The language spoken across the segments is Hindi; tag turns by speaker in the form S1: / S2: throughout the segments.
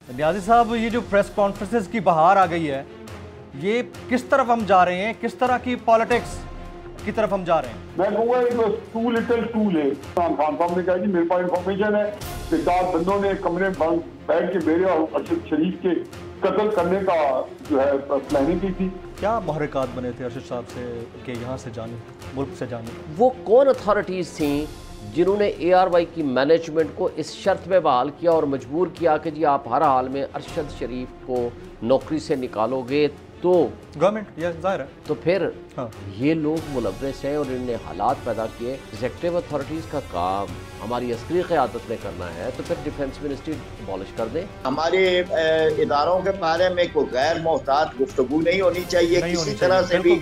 S1: नियाजी साहब, ये जो प्रेस कॉन्फ्रेंसेस की बहार आ गई है, ये किस तरफ हम जा रहे हैं, किस तरह की पॉलिटिक्स की तरफ हम जा रहे हैं?
S2: मैं कहूँगा एक टू लिटिल टूल है। इमरान खान साहब ने कहा कि मेरे पास इंफॉर्मेशन है कि 4 बंदों ने कमरे में बैठ के मेरे और अरशद शरीफ के कत्ल करने का जो है प्लानिंग की थी।
S1: क्या मुहर्रिकात बने थे अरशद साहब से कि यहाँ से जाने, मुल्क से जाने?
S3: वो कौन अथॉरिटीज़ थी जिन्होंने ARY की मैनेजमेंट को इस शर्त में बहाल किया और मजबूर किया कि जी आप हर हाल में अरशद शरीफ को नौकरी से निकालोगे? तो
S1: गवर्नमेंट, या जाहिर है।
S3: तो फिर
S1: हाँ।
S3: ये लोग मुलव्वस हैं और इन्होंने हालात पैदा किए। एग्जेक्टिव अथॉरिटीज़ का काम हमारी अस्करी क़यादत में करना है, तो फिर डिफेंस मिनिस्ट्री अबॉलिश कर दें।
S4: हमारे इदारों के बारे में कोई गैर मोहतात गुफ्तगू नहीं होनी चाहिए किसी तरह से भी,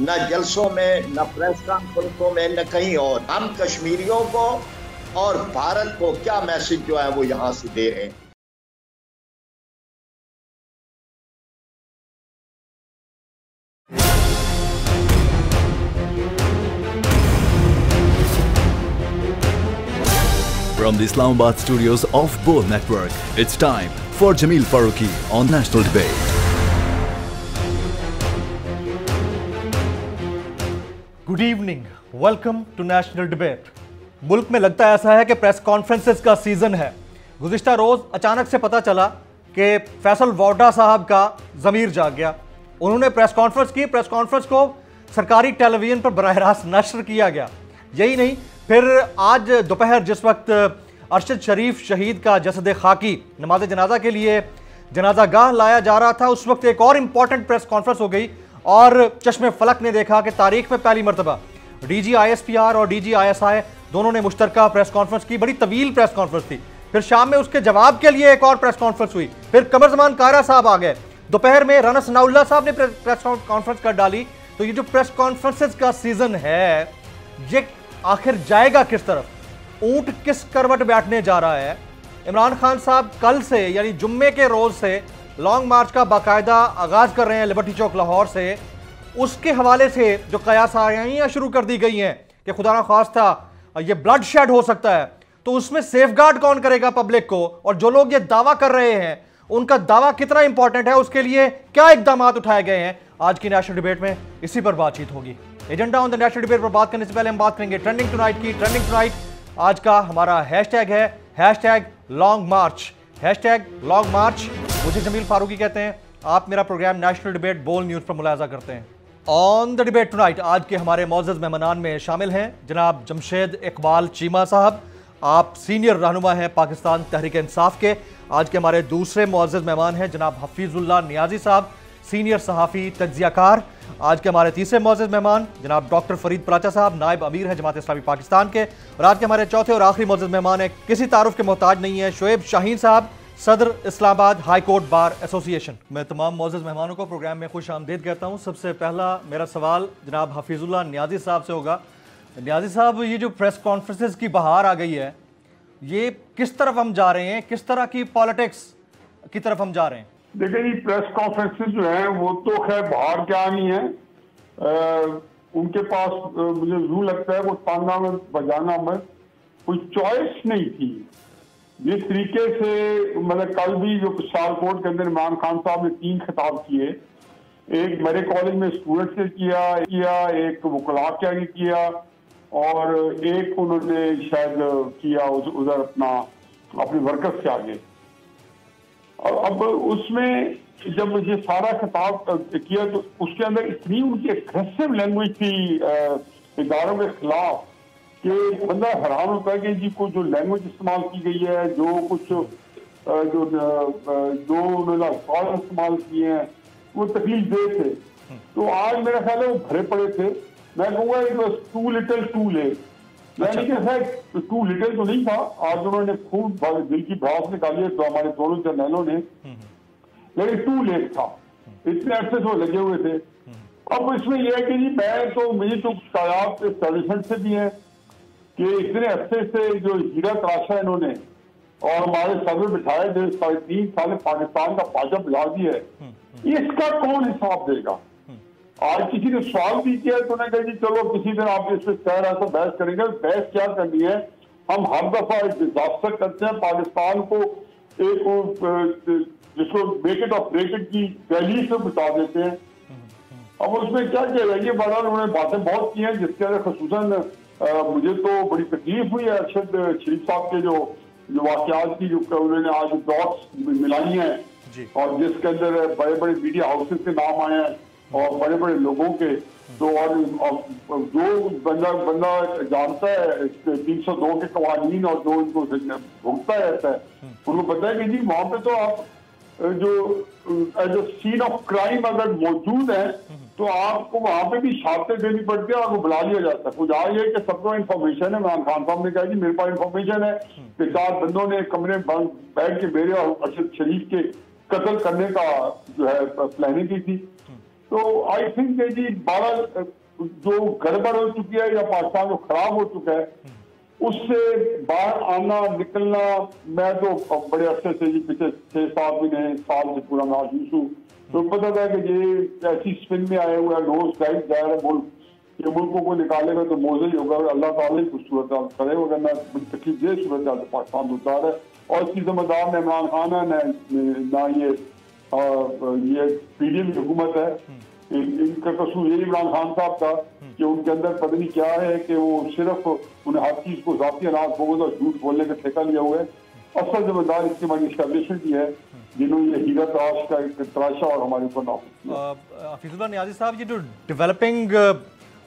S4: न जलसों में, न प्रेस कॉन्फ्रेंसों में, न कहीं और। हम कश्मीरियों को और भारत को क्या मैसेज जो है वो यहाँ से दे रहे हैं।
S5: From the Islamabad studios of Bol Network, it's time for Jameel Farooqi on National Debate.
S1: Good evening, welcome to national debate. मुल्क में लगता है ऐसा है कि प्रेस कॉन्फ्रेंसेस का सीजन है। गुज़िश्ता रोज़ अचानक से पता चला कि फैसल वोडा साहब का ज़मीर जाग गया। उन्होंने प्रेस कॉन्फ्रेंस की। प्रेस कॉन्फ्रेंस को सरकारी टेलीविजन पर बराह रास्त नश्र किया गया। यही नहीं, फिर आज दोपहर जिस वक्त अरशद शरीफ शहीद का जसद खाकी नमाज जनाजा के लिए जनाजा गाह लाया जा रहा था, उस वक्त एक और इम्पॉर्टेंट प्रेस कॉन्फ्रेंस हो गई और चश्मे फलक ने देखा कि तारीख में पहली मरतबा DG ISPR और DG ISI दोनों ने मुश्तरका प्रेस कॉन्फ्रेंस की। बड़ी तवील प्रेस कॉन्फ्रेंस थी। फिर शाम में उसके जवाब के लिए एक और प्रेस कॉन्फ्रेंस हुई। फिर कमर जमान कायरा साहब आ गए। दोपहर में राना सनाउल्लाह साहब ने प्रेस कॉन्फ्रेंस कर डाली। तो ये जो प्रेस कॉन्फ्रेंसेस का सीजन है, ये आखिर जाएगा किस तरफ? ऊंट किस करवट बैठने जा रहा है? इमरान खान साहब कल से यानी जुम्मे के रोज से लॉन्ग मार्च का बाकायदा आगाज कर रहे हैं लिबर्टी चौक लाहौर से। उसके हवाले से जो कयासायां शुरू कर दी गई हैं कि खुदा ना खास्ता ये ब्लड शेड हो सकता है, तो उसमें सेफगार्ड कौन करेगा पब्लिक को? और जो लोग ये दावा कर रहे हैं उनका दावा कितना इंपॉर्टेंट है, उसके लिए क्या इकदाम उठाए गए हैं? आज की नेशनल डिबेट में इसी पर बातचीत होगी। Agenda on the national debate पर बात करने से पहले हम बात करेंगे ट्रेंडिंग टुनाइट की। ट्रेंडिंग टुनाइट आज का हमारा हैशटैग है #लॉन्ग मार्च। #लॉन्ग मार्च। मुझे जमील फारूकी कहते हैं। आप मेरा प्रोग्राम नेशनल डिबेट बोल न्यूज़ पर मुलाजा करते हैं। ऑन द डिबेट टुनाइट आज के हमारे मौजूद मेहमान में शामिल हैं जनाब जमशेद इकबाल चीमा साहब। आप सीनियर रहनुमा हैं पाकिस्तान तहरीक इंसाफ के। आज के हमारे दूसरे मौजूद मेहमान हैं जनाब हफीजुल्लाह नियाजी साहब, सीनियर सहाफ़ी तज्जियाकार। आज के हमारे तीसरे मौजूद मेहमान जनाब डॉक्टर फरीद पराचा साहब, नायब अमीर हैं जमात इस्लामी पाकिस्तान के। और आज के हमारे चौथे और आखिरी मौजूद मेहमान है, किसी तारुफ के मोहताज नहीं है, शोएब शाहीन साहब, सदर Islamabad high court bar association. मैं तमाम मौजूद मेहमानों को प्रोग्राम में खुश आमदीद कहता हूँ। सबसे पहला मेरा सवाल जनाब हफीजुल्लाह नियाजी साहब से होगा। नियाजी साहब, ये जो प्रेस कॉन्फ्रेंसेस की बहार आ गई है, ये किस तरफ हम जा रहे हैं, किस तरह की पॉलिटिक्स की तरफ हम जा रहे हैं?
S2: देखिए जी, प्रेस कॉन्फ्रेंसेस जो है वो तो खैर बाहर क्या नहीं है, उनके पास मुझे यूँ लगता है वो ताना में बजाना में कोई चॉइस नहीं थी। जिस तरीके से मतलब कल भी जो सियालकोट के अंदर इमरान खान साहब ने 3 खिताब किए, एक मेरे कॉलेज में स्टूडेंट से किया, एक वकला के आगे किया और एक उन्होंने शायद किया उधर अपने वर्कर्स के आगे। और अब उसमें जब मुझे सारा खिताब किया तो उसके अंदर इतनी उनकी एग्रेसिव लैंग्वेज थी इदारों के खिलाफ कि बंदा हैरान होता है कि जी को जो लैंग्वेज इस्तेमाल की गई है, जो कुछ जो उन्होंने अल्फाज इस्तेमाल किए हैं वो तकलीफ दे थे। तो आज मेरा ख्याल है वो भरे पड़े थे। मैं कहूँगा it was too little too late. यानी कि शायद टू लिटिल तो नहीं था, आज उन्होंने खूब दिल की भड़ास निकाली है तो हमारे दोनों जर्नैलों ने, लेकिन टू लेट था। इतने अरसे से वो लगे हुए थे। अब इसमें यह है कि जी मैं तो मुझे तो तायाब एस्टेब्लिशमेंट से भी है कि इतने अरसे से जो हीरा तराशा इन्होंने और हमारे सर में बिठाए थे 3.5 साल पाकिस्तान का पाजा बिला दिया है, इसका कौन हिसाब देगा? आज किसी ने सवाल भी किया तो उन्होंने कहा जी चलो किसी दिन आप इस पर कह रहा तो बहस करेंगे। बहस क्या करनी है? हम हर दफा एक डिजास्टर करते हैं, पाकिस्तान को एक जिसको मेक इट और ब्रेक इट की वैल्यू से बता देते हैं। अब उसमें क्या कह रहा है, ये बड़ा उन्होंने बातें बहुत की हैं, जिसके अंदर खसूसन मुझे तो बड़ी तकलीफ हुई है अरशद शरीफ साहब के जो वाकयात की जो उन्होंने आज डॉट्स मिलाई हैं, और जिसके अंदर बड़े बड़े मीडिया हाउसेस के नाम आए हैं और बड़े बड़े लोगों के, तो और जो बंदा जानता है 302 के कवानीन और जो उनको भुगतता रहता है, उनको पता है कि जी वहां पे तो आप जो सीन ऑफ क्राइम अगर मौजूद है तो आपको वहां पे भी शहादतें देनी पड़ती है, आपको बुला लिया जाता है। कुछ आज है कि सबको इन्फॉर्मेशन है, इमरान खान साहब ने कहा कि मेरे पास इन्फॉर्मेशन है कि 4 बंदों ने कमरे बंद बैठ के मेरे और अरशद शरीफ के कत्ल करने का जो है प्लानिंग की थी। तो आई थिंक जी 12 जो गड़बड़ हो चुकी है या पाकिस्तान जो खराब हो चुका है, उससे बाहर आना निकलना, मैं तो बड़े अरसे से जी पिछले 6-7 महीने साल से पूरा नाजूस हूँ, तो पता था कि ये ऐसी स्पिन में आए हुए नोज टाइप जा रहा है मुल्क, ये मुल्कों को निकालेगा तो मौजे ही होगा, अल्लाह ताला ही कुछ सूरत करे, वरना तकलीफ ये सूरत पाकिस्तान उतार है। और इसकी जिम्मेदार न इमरान खान है ना ये पीडीएम की हुकूमत है, इनका कसूर यही इमरान खान साहब था कि उनके अंदर पता नहीं क्या है कि वो सिर्फ उन्हें हर चीज को जाती अनाज बोझ और झूठ बोलने का ठेका लिया हुआ है। असल जिम्मेदार इसकी हमारी एस्टेब्लिशमेंट की है, जिन्होंने ये हीरा तराश का एक तराशा और हमारे ऊपर नाफिज।
S1: हफीजुल्लाह नियाज़ी साहब, ये जो डेवलपिंग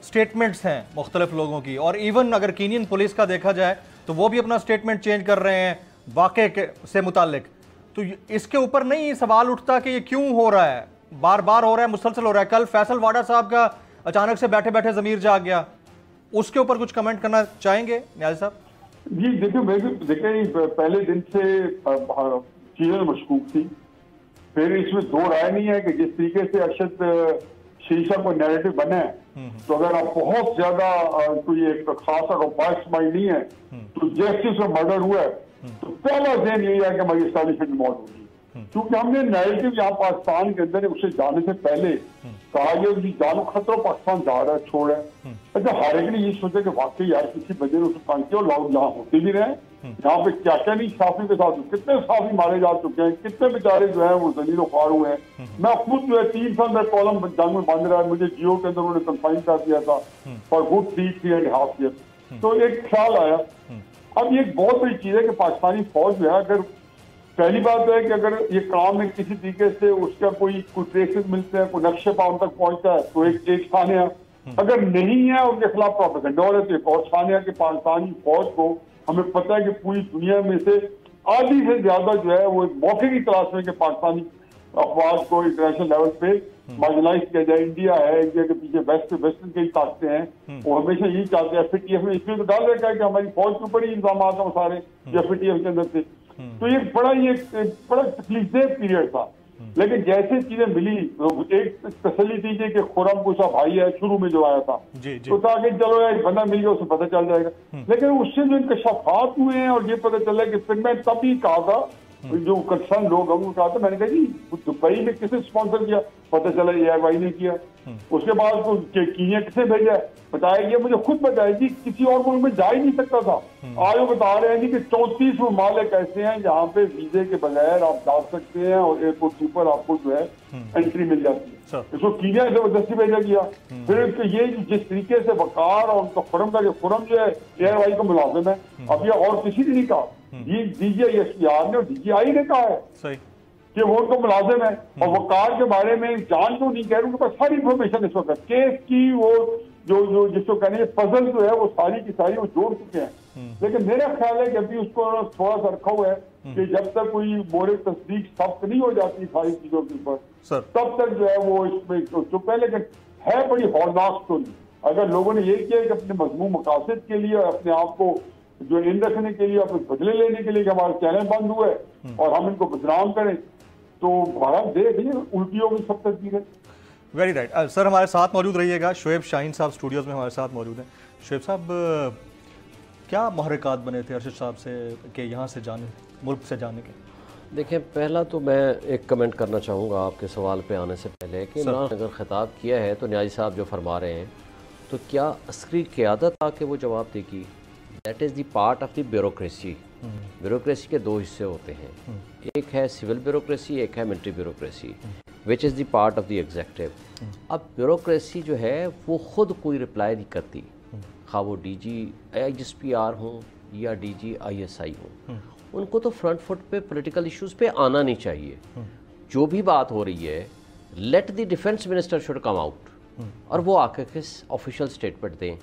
S1: स्टेटमेंट्स हैं मुख्तलिफ लोगों की, और इवन अगर कीनियन पुलिस का देखा जाए तो वो भी अपना स्टेटमेंट चेंज कर रहे हैं वाक़े से मुतालिक, तो इसके ऊपर नहीं सवाल उठता कि ये क्यों हो रहा है, बार बार हो रहा है, मुसलसल हो रहा है। कल फैसल वाडा साहब का अचानक से बैठे बैठे ज़मीर जाग गया, उसके ऊपर कुछ कमेंट करना चाहेंगे नियाज़ी साहब?
S2: जी देखिए पहले दिन से चीजें मशकूक थी, फिर इसमें दो राय नहीं है कि जिस तरीके से अरशद शीशा को नैरेटिव बने, तो अगर आप बहुत ज्यादा कोई एक खासा बायस माइंड नहीं है, तो जैसे उसमें मर्डर हुआ है तो पहला ज़हन यही है कि हमारी एस्टैब्लिशमेंट मौत होगी, क्योंकि हमने नैरेटिव यहाँ पाकिस्तान के अंदर उसे जाने से पहले कहा ये जानो खतरा पाकिस्तान जा रहा है, छोड़ है। अच्छा, हर एक ने ये सोचा कि वाकई यार किसी बंदे ने उसे तंग किया और लोग यहाँ होते भी रहे, यहाँ पे क्या क्या नहीं साफी के साथ कितने साफी मारे जा चुके हैं, कितने बेचारे जो है वो जलीलो ख्वार हुए हैं। मैं खुद जो है 3 साल में कॉलम जंग में बांध रहा है, मुझे जियो के अंदर उन्होंने कन्फाइन कर दिया था फॉर गुड 3.5 ईयर। तो एक ख्याल आया, अब ये एक बहुत बड़ी चीज है कि पाकिस्तानी फौज जो है, अगर पहली बात है कि अगर ये काम में किसी तरीके से उसका कोई ट्रेसेस मिलते हैं, कोई नक्शे पाउन तक पहुंचता है तो एक स्थान है, अगर नहीं है उनके खिलाफ प्रोपेगेंडा हो रहा है तो एक और स्थान है कि पाकिस्तानी फौज को हमें पता है कि पूरी दुनिया में से आधी से ज्यादा जो है वो मौके की तलाश में कि पाकिस्तानी अफवाज को इंटरनेशनल लेवल पे मार्जिनाइज किया जाए। इंडिया है, इंडिया के पीछे वेस्टर्न कई ताकतें हैं, वो हमेशा यही चाहते हैं। FATF में इसमें तो डाल रखा है कि हमारी फौज के ऊपर ही इंतजाम हैं सारे FATF के अंदर से, तो ये बड़ा तकलीफदेह पीरियड था। लेकिन जैसे चीजें मिली, एक तसल्ली थी कि खुरम गुस्सा भाई है शुरू में जो आया था, तो ताकि चलो यार बंदा मिल गया उसे पता चल जाएगा। लेकिन उससे जो इंकशाफात हुए हैं और ये पता चला कि फिर मैं तभी कहा था, जो कंसर्न लोग हैं कहा था, मैंने कहा जी दुबई में किसे स्पॉन्सर किया, पता चला AIY ने किया। उसके बाद तो कीनिया किसे भेजा, बताया ये मुझे खुद बताया जी किसी और मुल्क में जा ही नहीं सकता था। आज वो बता रहे हैं जी कि 34 ममालिक ऐसे हैं जहाँ पे वीजे के बगैर आप जा सकते हैं और एयरपोर्ट के ऊपर आपको जो है एंट्री मिल जाती है। इसको कीनिया जबरदस्ती भेजा गया। फिर ये जिस तरीके से वकार और उनका खुरम का, खुरम जो है AIY का मुलाजिम है, अब ये और किसी ने नहीं कहा, DGISPR ने और DGI ने कहा है कि वो उनको मुलाजिम है। और वकार के बारे में जान तो नहीं कह रहे, उनके पास सारी इंफॉर्मेशन इस वक्त केस की, वो जो जिसको कहने पजल जो है वो सारी की सारी वो जोड़ चुके हैं। लेकिन मेरा ख्याल है कि अभी उसको थोड़ा सा रखा हुआ है कि जब तक कोई मोरे तस्दीक सख्त नहीं हो जाती सारी चीजों के ऊपर, तब तक जो है वो इसमें चुप है। लेकिन है बड़ी हौलनाक स्टोरी। अगर लोगों ने ये किया कि अपने मजमून मकासद के लिए अपने आप को जो इन रखने के लिए, अपने बदले लेने के लिए कि हमारे चैनल बंद हुए और हम इनको बदनाम करें, तो भारत देख लिए उल्टी होगी सब तस्वीरें।
S1: वेरी राइट सर, हमारे साथ मौजूद रहिएगा। शोएब शाहीन साहब स्टूडियोज़ में हमारे साथ मौजूद हैं। शोएब साहब, क्या महरक़ात बने थे अरशद साहब से कि यहाँ से जाने, मुल्क से जाने के?
S3: देखिए, पहला तो मैं एक कमेंट करना चाहूँगा आपके सवाल पे आने से पहले कि इमरान अगर ख़िताब किया है तो नियाज़ी साहब जो फरमा रहे हैं, तो क्या अस्करी क़यादत आके वो जवाब देगी? That is the part of the bureaucracy. Bureaucracy के दो हिस्से होते हैं, एक है सिविल ब्यूरोक्रेसी, एक है military bureaucracy, which is the part of the adjective. अब ब्यूरोक्रेसी जो है वो खुद कोई रिप्लाई नहीं करती, खा वो DG ISPR हों या DG ISI हों, उनको तो फ्रंट फुट पे पॉलिटिकल इश्यूज़ पे आना नहीं चाहिए। जो भी बात हो रही है, let the defence minister should come out और वो आके किस ऑफिशियल स्टेटमेंट दें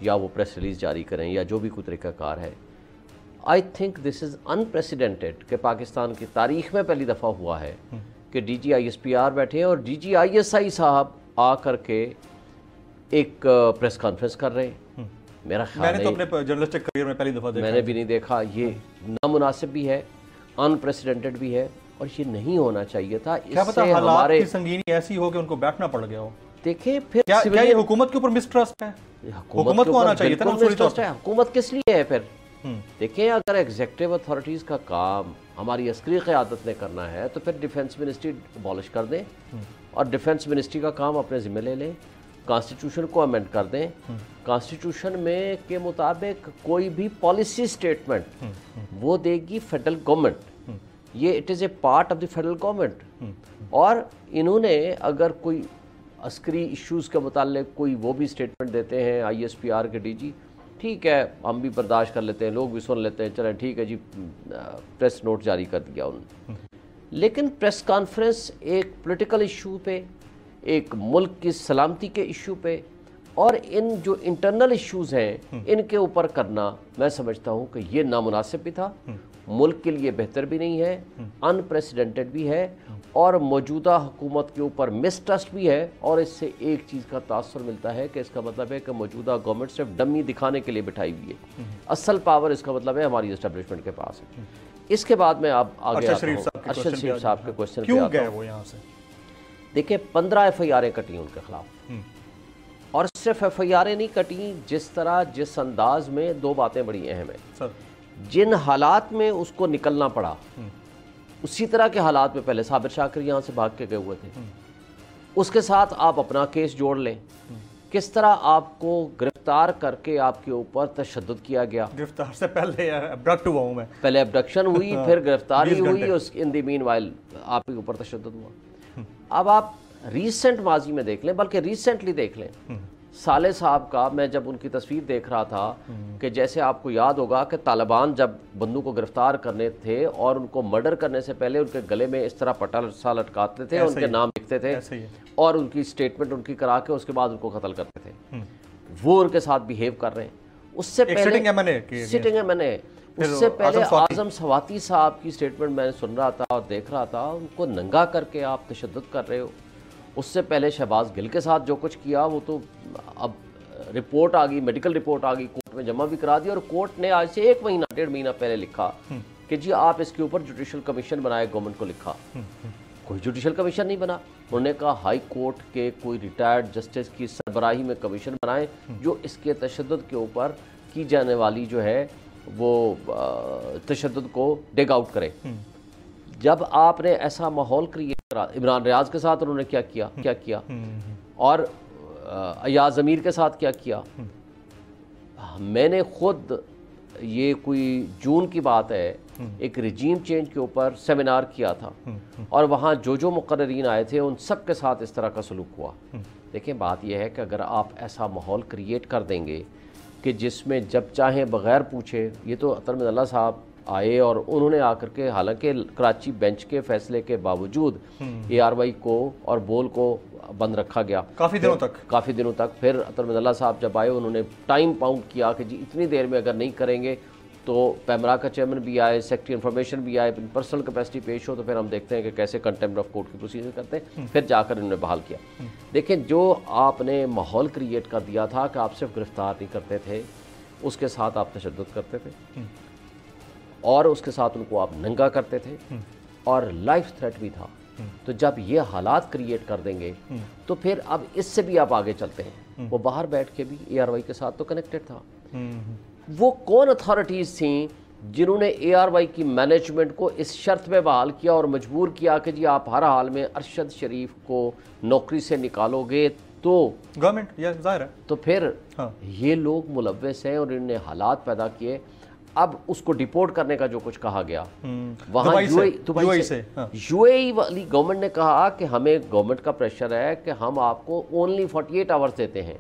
S3: या वो प्रेस रिलीज जारी करें या जो भी कोई तरीक़ाकार है। I think this is unprecedented कि पाकिस्तान की तारीख में पहली दफ़ा हुआ है कि DG ISPR बैठे हैं और DG ISI साहब आ करके एक प्रेस कॉन्फ्रेंस कर रहे हैं। मेरा ख्याल
S1: मैंने तो अपने जर्नलिस्टिक करियर में पहली दफ़ा देखा,
S3: मैंने भी नहीं देखा। ये नामुनासिब भी है, अनप्रेसिडेंटेड भी है और ये नहीं होना चाहिए था।
S1: क्या पता हालात की संगीनी ऐसी हो कि उनको बैठना पड़ गया हो।
S3: देखें फिर
S1: क्या ये हुकूमत के ऊपर मिसट्रस्ट है? हुकूमत को आना चाहिए था ना उसूली तौर पे।
S3: हुकूमत किस लिए है फिर? देखें, अगर एग्जेक्टिव अथॉरिटीज का काम हमारी अस्करी क़यादत ने करना है तो फिर डिफेंस मिनिस्ट्री अबॉलिश कर दें और डिफेंस मिनिस्ट्री का काम अपने ज़िम्मे ले लें, कॉन्स्टिट्यूशन को अमेंड कर दें, कॉन्स्टिट्यूशन में के मुताबिक कोई भी पॉलिसी स्टेटमेंट वो देगी फेडरल गवर्नमेंट, ये it is a part of the federal government. और इन्होंने अगर कोई अस्करी इश्यूज़ के मुताल्लिक कोई वो भी स्टेटमेंट देते हैं ISPR के DG, ठीक है, हम भी बर्दाश्त कर लेते हैं, लोग भी सुन लेते हैं, चलें ठीक है जी, प्रेस नोट जारी कर दिया उन्होंने। लेकिन प्रेस कॉन्फ्रेंस एक पॉलिटिकल इशू पे, एक मुल्क की सलामती के इशू पे और इन जो इंटरनल इश्यूज़ हैं इनके ऊपर करना, मैं समझता हूँ कि ये नामुनासिब भी था, मुल्क के लिए बेहतर भी नहीं है, अनप्रेसिडेंटेड भी है और मौजूदा हुकूमत के ऊपर मिसट्रस्ट भी है। और इससे एक चीज़ का तासुर मिलता है कि इसका मतलब है कि मौजूदा गवर्नमेंट सिर्फ डमी दिखाने के लिए बिठाई हुई है, असल पावर इसका मतलब है हमारी एस्टेब्लिशमेंट के पास है। इसके बाद में आप आगे
S1: अरशद शरीफ
S3: साहब के क्वेश्चन
S1: क्यों गए वो यहाँ से?
S3: देखिए, 15 FIR कटी उनके खिलाफ और सिर्फ FIR नहीं कटी, जिस तरह जिस अंदाज में, दो बातें बड़ी अहम है। जिन हालात में उसको निकलना पड़ा उसी तरह के हालात में पहले साबिर शाकिर यहाँ से भाग के गए हुए थे, उसके साथ आप अपना केस जोड़ लें, किस तरह आपको गिरफ्तार करके आपके ऊपर तशद्दुद किया गया।
S1: गिरफ्तार से पहले अब्डक्ट हुआ हूँ मैं,
S3: पहले अब्डक्शन हुई फिर गिरफ्तारी हुई, उस इन द मीनवाइल आपके ऊपर तशद्दुद हुआ। अब आप रीसेंट माजी में देख लें, बल्कि रिसेंटली देख लें, साले साहब का मैं जब उनकी तस्वीर देख रहा था कि जैसे आपको याद होगा कि तालिबान जब बंदू को गिरफ्तार करने थे और उनको मर्डर करने से पहले उनके गले में इस तरह पट्टा सा लटकाते थे, उनके नाम लिखते थे और उनकी स्टेटमेंट उनकी करा के उसके बाद उनको कत्ल करते थे, वो उनके साथ बिहेव कर रहे हैं। उससे पहले सिटिंग MNA, उससे पहले आजम सवाती साहब की स्टेटमेंट मैंने सुन रहा था और देख रहा था, उनको नंगा करके आप तशद्दुद कर रहे हो। उससे पहले शहबाज गिल के साथ जो कुछ किया वो तो अब रिपोर्ट आ गई, मेडिकल रिपोर्ट आ गई, कोर्ट में जमा भी करा दी और कोर्ट ने आज से 1 महीना 1.5 महीना पहले लिखा कि जी आप इसके ऊपर जुडिशल कमीशन बनाए, गवर्नमेंट को लिखा। कोई जुडिशल कमीशन नहीं बना, उन्होंने कहा हाई कोर्ट के कोई रिटायर्ड जस्टिस की सरबराही में कमीशन बनाए जो इसके तशद्दुद के ऊपर की जाने वाली जो है वो तशद्दुद को डिग आउट करे। जब आपने ऐसा माहौल क्रिएट करा, इमरान रियाज के साथ उन्होंने क्या किया और अयाज अमीर के साथ क्या किया। मैंने खुद, ये कोई जून की बात है, एक रिजीम चेंज के ऊपर सेमिनार किया था और वहाँ जो मुकर्रीन आए थे उन सब के साथ इस तरह का सलूक हुआ। देखिए, बात यह है कि अगर आप ऐसा माहौल क्रिएट कर देंगे कि जिसमें जब चाहें बग़ैर पूछे, ये तो अतर अल्लाह साहब आए और उन्होंने आकर के, हालांकि कराची बेंच के फैसले के बावजूद ARY को और बोल को बंद रखा गया काफ़ी दिनों तक। फिर अतर साहब जब आए उन्होंने टाइम पाउंड किया कि जी इतनी देर में अगर नहीं करेंगे तो पैमरा का चेयरमैन भी आए, सेक्रेटरी इन्फॉर्मेशन भी आए, पर्सनल कैपेसिटी पेश हो तो फिर हम देखते हैं कि कैसे कंटेम्प्ट ऑफ कोर्ट की प्रोसीजर करते हैं। फिर जाकर इन्होंने बहाल किया। देखें, जो आपने माहौल क्रिएट कर दिया था कि आप सिर्फ गिरफ्तार नहीं करते थे, उसके साथ आप तशद्दुद करते थे और उसके साथ उनको आप नंगा करते थे और लाइफ थ्रेट भी था। तो जब ये हालात क्रिएट कर देंगे तो फिर अब इससे भी आप आगे चलते हैं। वो बाहर बैठ के भी ARY के साथ तो कनेक्टेड था। वो कौन अथॉरिटीज़ थी जिन्होंने ARY की मैनेजमेंट को इस शर्त में बहाल किया और मजबूर किया कि जी आप हर हाल में अरशद शरीफ को नौकरी से निकालोगे तो
S1: गवर्नमेंट, या जाहिर है।
S3: तो फिर ये लोग मुलव्वस हैं और इन्होंने हालात पैदा किए। अब उसको डिपोर्ट करने का जो कुछ कहा गया, वहाँ दुबई से यूएई वाली गवर्नमेंट ने कहा कि हमें गवर्नमेंट का प्रेशर है कि हम आपको ओनली 48 आवर्स देते हैं।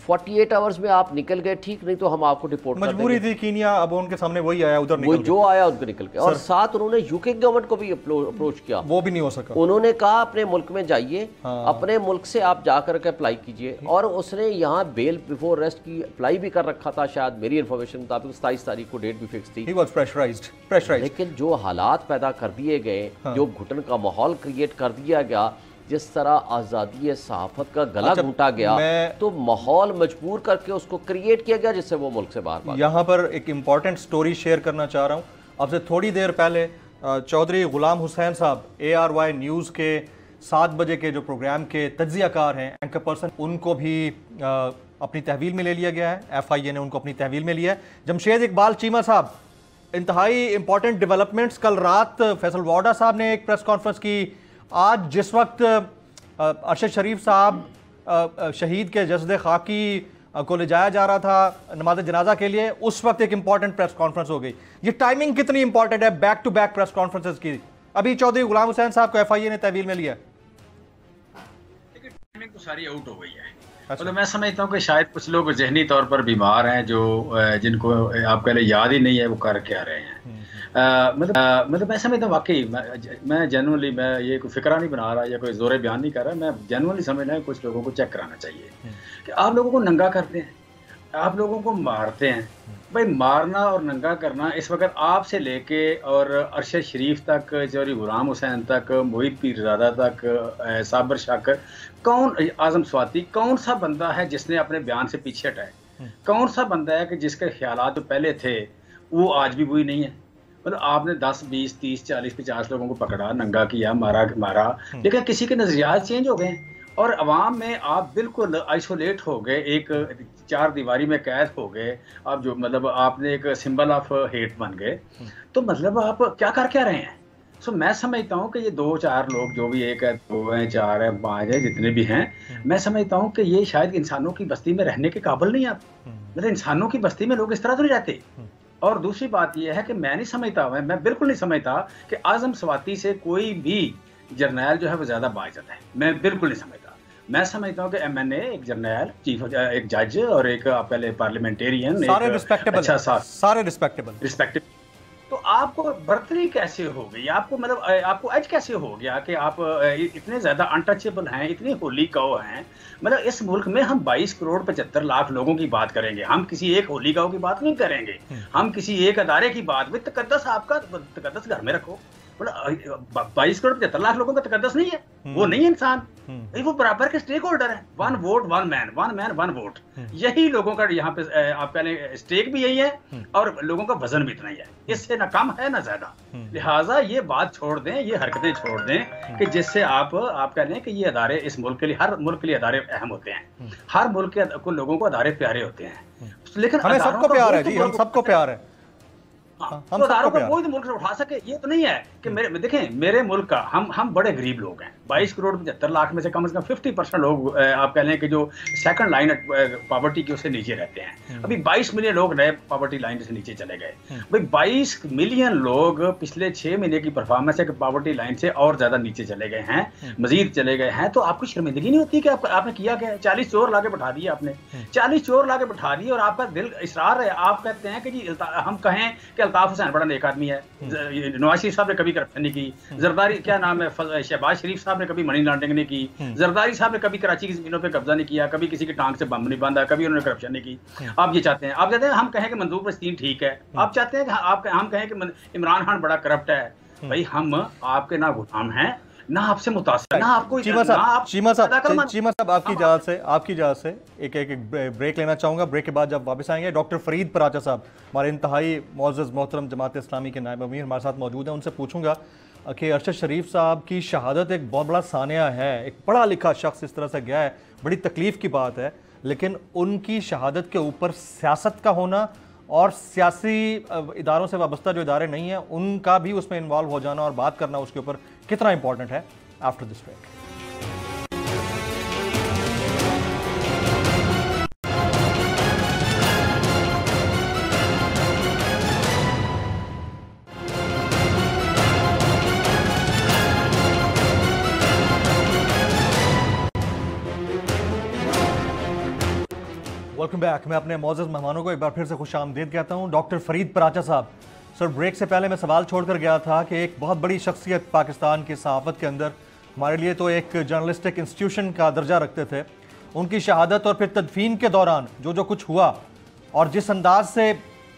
S3: 48 आवर्स में आप निकल गए ठीक, नहीं तो हम आपको डिपोर्ट कर देंगे।
S1: मजबूरी थी कीनिया, अब उनके सामने वही आया, उधर निकल
S3: जो आया उधर निकल गया। और साथ उन्होंने यूके गवर्नमेंट को भी अप्रोच किया,
S1: वो भी नहीं हो सका।
S3: उन्होंने कहा अपने मुल्क में जाइए, अपने मुल्क से आप जाकर के अप्लाई कीजिए। और उसने यहाँ बेल बिफोर अरेस्ट की अप्लाई भी कर रखा था, शायद मेरी इन्फॉर्मेशन मुताबिक 27 तारीख को डेट भी फिक्स थी।
S1: He was pressurized.
S3: लेकिन जो हालात पैदा कर दिए गए, जो घुटन का माहौल क्रिएट कर दिया गया, जिस तरह आज़ादी सहाफत का गला घुटा गया, तो माहौल मजबूर करके उसको क्रिएट किया गया जिससे वो मुल्क से बाहर।
S1: यहाँ पर एक इम्पॉर्टेंट स्टोरी शेयर करना चाह रहा हूँ। अब से थोड़ी देर पहले चौधरी गुलाम हुसैन साहब ARY न्यूज़ के 7 बजे के जो प्रोग्राम के तज्जियाकार हैं, एंकर पर्सन, उनको भी अपनी तहवील में ले लिया गया है। FIA ने उनको अपनी तहवील में लिया है। जमशेद इकबाल चीमा साहब, इंतहाई इंपॉर्टेंट डेवलपमेंट्स। कल रात फैसल वाडा साहब ने एक प्रेस कॉन्फ्रेंस की। आज जिस वक्त अरशद शरीफ साहब शहीद के जसद खाकी को ले जाया जा रहा था नमाज जनाजा के लिए, उस वक्त एक इंपॉर्टेंट प्रेस कॉन्फ्रेंस हो गई। ये टाइमिंग कितनी इंपॉर्टेंट है back to back press conferences की? अभी चौधरी गुलाम हुसैन साहब को FIA ने तहवील में लिया।
S6: टाइमिंग तो सारी आउट हो गई है। अच्छा। तो मैं समझता हूँ कि शायद कुछ लोग जहनी तौर पर बीमार हैं, जो जिनको आप कह रहे याद ही नहीं है वो कर क्या रहे हैं। मतलब मैं समझता हूँ वाकई मैं जनरली, मैं ये कोई फिक्रा नहीं बना रहा या कोई जोरे बयान नहीं कर रहा, मैं जनरली समझ रहा हूँ कुछ लोगों को चेक कराना चाहिए कि आप लोगों को नंगा करते हैं, आप लोगों को मारते हैं। भाई मारना और नंगा करना इस वक्त आपसे लेके और अरशद शरीफ तक, चौधरी गुलाम हुसैन तक, मोहित पीरजादा तक, साबर शाकर, कौन, आजम स्वाति, कौन सा बंदा है जिसने अपने बयान से पीछे हटाए? कौन सा बंदा है कि जिसके ख्यालात जो पहले थे वो आज भी वही नहीं है? मतलब आपने 10, 20, 30, 40, 50 लोगों को पकड़ा, नंगा किया, मारा, लेकिन किसी के नजरियात चेंज हो गए और अवाम में आप बिल्कुल आइसोलेट हो गए, एक 4 दीवारी में कैद हो गए। आप जो मतलब आपने एक सिंबल ऑफ हेट बन गए। तो मतलब आप क्या कर क्या रहे हैं? सो मैं समझता हूँ कि ये 2-4 लोग, जो भी 1 है, 2 है, 4 है, 5 है, जितने भी हैं, मैं समझता हूँ कि ये शायद इंसानों की बस्ती में रहने के काबिल नहीं। आप मतलब इंसानों की बस्ती में लोग इस तरह तो नहीं रहते। और दूसरी बात यह है कि मैं नहीं समझता, मैं बिल्कुल नहीं समझता कि आजम स्वाति से कोई भी जर्नैल जो है वो ज्यादा बाइज्जत है। मैं बिल्कुल नहीं समझता। मैं समझता हूँ कि MNA, एक जर्नैल, चीफ, एक जज और एक पहले पार्लियामेंटेरियन,
S1: सारे रिस्पेक्टेबल,
S6: अच्छा
S1: सारे रिस्पेक्टेबल।
S6: तो आपको बर्तरी कैसे हो गई? आपको मतलब आपको एज कैसे हो गया कि आप इतने ज्यादा अनटचेबल हैं, इतने होली काऊ हैं? मतलब इस मुल्क में हम 22 करोड़ 75 लाख लोगों की बात करेंगे, हम किसी एक होली काऊ की बात नहीं करेंगे, हम किसी एक अदारे की बात। विद तकद्दस, आपका तकद्दस घर में रखो। मतलब 22 करोड़ 75 लाख लोगों का तकद्दस नहीं है, वो नहीं है इंसान, वो बराबर के स्टेक होल्डर है। 1 वोट 1 मैन, 1 मैन 1 वोट, यही लोगों का यहाँ पे आप कह लें स्टेक भी यही है और लोगों का वजन भी इतना ही है, इससे ना कम है ना ज्यादा। लिहाजा ये बात छोड़ दें, ये हरकतें छोड़ दें कि जिससे आप कह लें कि ये अदारे इस मुल्क के लिए, हर मुल्क के लिए अदारे अहम होते हैं, हर मुल्क के लोगों को अदारे प्यारे होते हैं। लेकिन
S1: हमें सबको प्यार है जी, हम सबको प्यार है।
S6: हम अदारों को कोई तो मुल्क से उठा सके, ये तो नहीं है कि मेरे मुल्क का हम बड़े गरीब लोग हैं। 22 करोड़ 75 लाख में से कम 50% लोग आप कह लें कि जो सेकंड लाइन पॉवर्टी के उससे नीचे रहते हैं। अभी 22 मिलियन लोग नए पॉवर्टी लाइन से नीचे चले गए। भाई 22 मिलियन लोग पिछले 6 महीने की परफॉर्मेंस है कि पॉवर्टी लाइन से और ज्यादा नीचे चले गए हैं, मजीद चले गए हैं। तो आपको शर्मिंदगी नहीं होती कि आपने किया क्या है? 40 चोर लाके बैठा दिए आपने, 40 चोर लाके बैठा दिए और आपका दिल इसरार है, आप कहते हैं कि जी हम कहें कि अल्ताफ हुसैन बड़ा नेक आदमी है, नवाज शरीफ साहब ने कभी करप्शन नहीं की, जरदारी क्या नाम है, शहबाज शरीफ साहब ने कभी मनी लॉन्ड्रिंग नहीं की, जरदारी साहब ने कभी कराची की जमीनों पे कब्जा नहीं किया, कभी किसी की टांग से बम नहीं बांधा, कभी उन्होंने करप्शन नहीं की। आप ये चाहते हैं, आप चाहते हैं हम कहें कि मंजूर फलस्तीन ठीक है, आप चाहते हैं कि हम कहें कि इमरान खान बड़ा करप्ट है। भाई हम आपके ना गुलाम हैं ना आपसे मुतासिर, ना आपको।
S1: चीमा साहब आपकी इजाज़त से एक ब्रेक लेना चाहूँगा। ब्रेक के बाद जब वापस आएंगे, डॉक्टर फरीद पराचा साहब हमारे इंतहाई मुअज़्ज़ज़ मोहतरम जमात इस्लामी के नायब अमीर हमारे साथ मौजूद हैं। उनसे पूछूंगा कि अरशद शरीफ साहब की शहादत एक बहुत बड़ा सानिया है, एक पढ़ा लिखा शख्स इस तरह से गया है, बड़ी तकलीफ़ की बात है, लेकिन उनकी शहादत के ऊपर सियासत का होना और सियासी इदारों से वाबस्ता जो इदारे नहीं हैं उनका भी उसमें इन्वॉल्व हो जाना और बात करना उसके ऊपर कितना इंपॉर्टेंट है। After this break. Welcome back. मैं अपने मौजूद मेहमानों को एक बार फिर से खुश आमदीद कहता हूँ। डॉक्टर फरीद पराचा साहब, सर ब्रेक से पहले मैं सवाल छोड़कर गया था कि एक बहुत बड़ी शख्सियत पाकिस्तान की सहाफ़त के अंदर, हमारे लिए तो एक जर्नलिस्टिक इंस्टीट्यूशन का दर्जा रखते थे, उनकी शहादत और फिर तदफीन के दौरान जो कुछ हुआ और जिस अंदाज से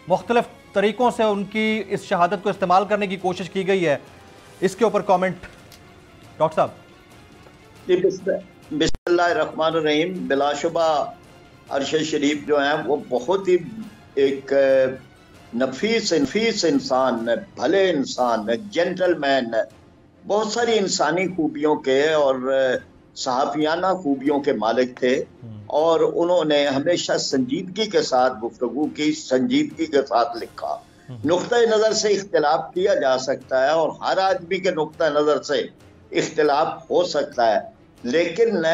S1: मुख्तलिफ तरीक़ों से उनकी इस शहादत को इस्तेमाल करने की कोशिश की गई है, इसके ऊपर कॉमेंट डॉक्टर साहब।
S4: बिस्मिल्लाहिर्रहमानिर्रहीम। बिलाशुबा अरशद शरीफ जो है वो बहुत ही एक नफीस इंसान, भले इंसान, जेंटलमैन, बहुत सारी इंसानी खूबियों के और सहाफियाना खूबियों के मालिक थे और उन्होंने हमेशा संजीदगी के साथ गुफ्तगू की, संजीदगी के साथ लिखा। नुक्ता नज़र से इख्तिलाफ किया जा सकता है और हर आदमी के नुक्ता नज़र से इख्तिलाफ हो सकता है, लेकिन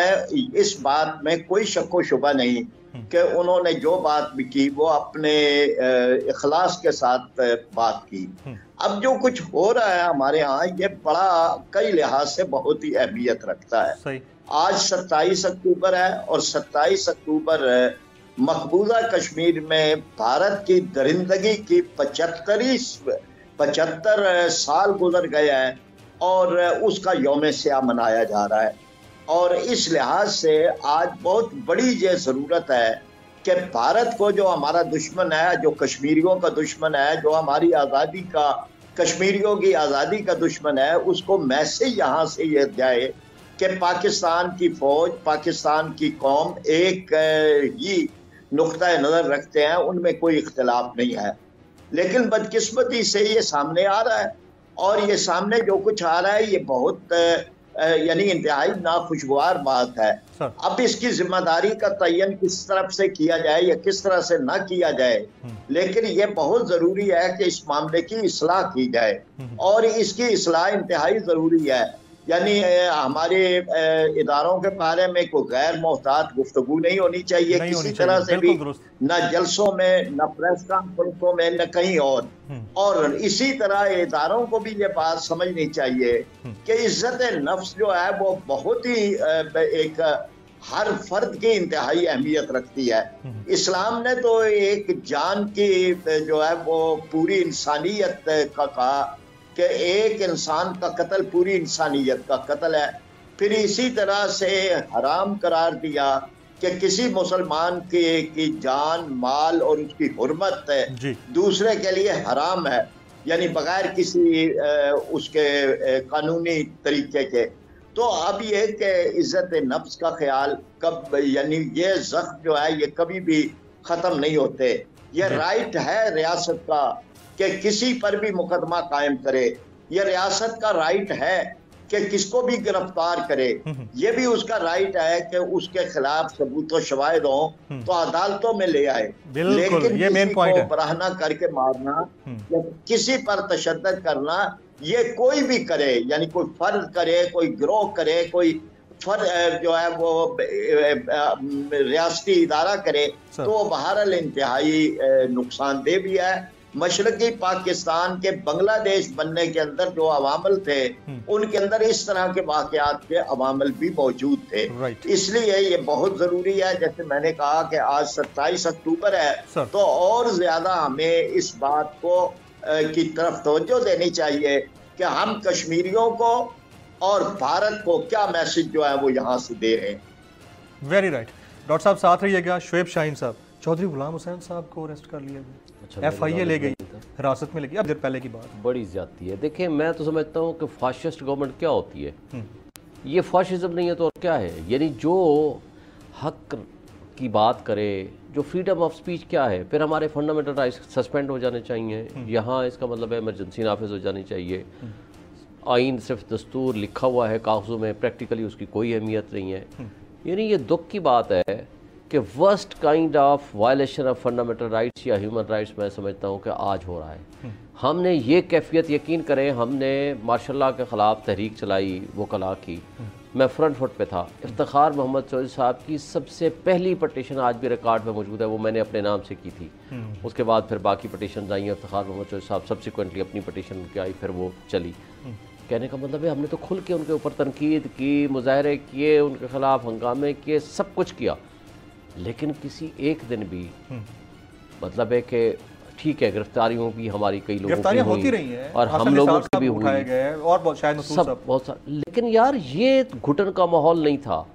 S4: इस बात में कोई शक व शुबा नहीं कि उन्होंने जो बात भी की वो अपने इखलास के साथ बात की। अब जो कुछ हो रहा है हमारे यहाँ, ये बड़ा कई लिहाज से बहुत ही अहमियत रखता है। आज 27 अक्टूबर है और 27 अक्टूबर मकबूजा कश्मीर में भारत की दरिंदगी की 75 साल गुजर गए हैं और उसका यौम स्याह मनाया जा रहा है। और इस लिहाज से आज बहुत बड़ी ये ज़रूरत है कि भारत को, जो हमारा दुश्मन है, जो कश्मीरियों का दुश्मन है, जो हमारी आज़ादी का, कश्मीरियों की आज़ादी का दुश्मन है, उसको मैसेज यहाँ से ये जाए कि पाकिस्तान की फ़ौज, पाकिस्तान की कौम एक ही नुक्ता नज़र रखते हैं, उनमें कोई इख्तिलाफ नहीं है। लेकिन बदकिस्मती से ये सामने आ रहा है और ये सामने जो कुछ आ रहा है ये बहुत यानी इंतहाई नाखुशगवार बात है। अब इसकी जिम्मेदारी का तयन किस तरफ से किया जाए या किस तरह से ना किया जाए, लेकिन ये बहुत ज़रूरी है कि इस मामले की इस्लाह की जाए और इसकी इस्लाह इंतहाई ज़रूरी है। यानी हमारे इदारों के बारे में कोई गैर मोहतात गुफ्तगू नहीं होनी चाहिए किसी तरह से भी, न जलसों में, न प्रेस कॉन्फ्रेंसों में, न कहीं और इसी तरह इदारों को भी ये बात समझनी चाहिए कि इज्जत नफ्स जो है वो बहुत ही एक हर फर्द की इंतहाई अहमियत रखती है। इस्लाम ने तो एक जान की जो है वो पूरी इंसानियत का कहा कि एक इंसान का कत्ल पूरी इंसानियत का कत्ल है। फिर इसी तरह से हराम करार दिया कि किसी मुसलमान की जान, माल और उसकी हुर्मत दूसरे के लिए हराम है, यानी बगैर किसी उसके कानूनी तरीके के। तो अब ये कि इज्जत नफ्स का ख्याल कब, यानी ये ज़ख्म जो है ये कभी भी ख़त्म नहीं होते। ये राइट है रियासत का कि किसी पर भी मुकदमा कायम करे, ये रियासत का राइट है कि किसको भी गिरफ्तार करे, ये भी उसका राइट है कि उसके खिलाफ सबूत व शवाहिद हो तो अदालतों में ले आए। लेकिन ये किसी को बराहना करके मारना या किसी पर तशद्दुद करना, ये कोई भी करे, यानी कोई फर्द करे, कोई गिरोह करे, कोई फर्द जो है वो रियासती इदारा करे, तो वो बहरहाल इंतहाई नुकसानदेह भी है। मशरकी पाकिस्तान के बांग्लादेश बनने के अंदर जो अवामल थे, उनके अंदर इस तरह के वाकयात के अवामल भी मौजूद थे। इसलिए ये बहुत ज़रूरी है, जैसे मैंने कहा कि आज 27 अक्टूबर है, तो और ज़्यादा हमें इस बात को की तरफ तवज्जो देनी चाहिए कि हम कश्मीरियों को और भारत को क्या मैसेज जो है वो यहाँ से दे रहे हैं।
S1: Very right. डॉक्टर साहब साथ रहिएगा। शुएब शाहीन साहब, चौधरी गुलाम हुसैन साहब को अरेस्ट कर लिया गया, FIA ले गई, हिरासत में लगी। अब देर पहले की बात,
S3: बड़ी ज्यादती है। देखिए, मैं तो समझता हूँ कि फाशिस्ट गवर्नमेंट क्या होती है, ये फाशिज्म नहीं है तो और क्या है। यानी जो हक की बात करे, जो फ्रीडम ऑफ स्पीच क्या है, फिर हमारे फंडामेंटल राइट्स सस्पेंड हो जाने चाहिए। यहाँ इसका मतलब है इमरजेंसी नाफिज हो जानी चाहिए। आइन सिर्फ दस्तूर लिखा हुआ है कागज़ों में, प्रैक्टिकली उसकी कोई अहमियत नहीं है। यानी ये दुख की बात है कि worst kind of violation of fundamental rights या ह्यूमन राइट्स मैं समझता हूँ कि आज हो रहा है। हमने ये कैफियत, यकीन करें, हमने मार्शल लॉ के ख़िलाफ़ तहरीक चलाई, वकला की, मैं फ्रंट फुट पे था। इफ्तिखार मोहम्मद चौधरी साहब की सबसे पहली पटिशन आज भी रिकॉर्ड में मौजूद है, वो मैंने अपने नाम से की थी। उसके बाद फिर बाकी पटिशन आई, इफ्तिखार मोहम्मद चौधरी साहब सब्सिक्वेंटली अपनी पटिशन उनकी आई, फिर वो चली। कहने का मतलब है हमने तो खुल के उनके ऊपर तनकीद की, मुजाहरे किए, उनके ख़िलाफ़ हंगामे किए, सब कुछ किया, लेकिन किसी एक दिन भी मतलब है कि ठीक है गिरफ्तारियों भी हमारी कई लोगों की
S1: होती रही हैं
S3: और हम लोगों की भी हुई
S1: और बहुत शायद
S3: सब बहुत सारे, लेकिन यार ये घुटन का माहौल नहीं था।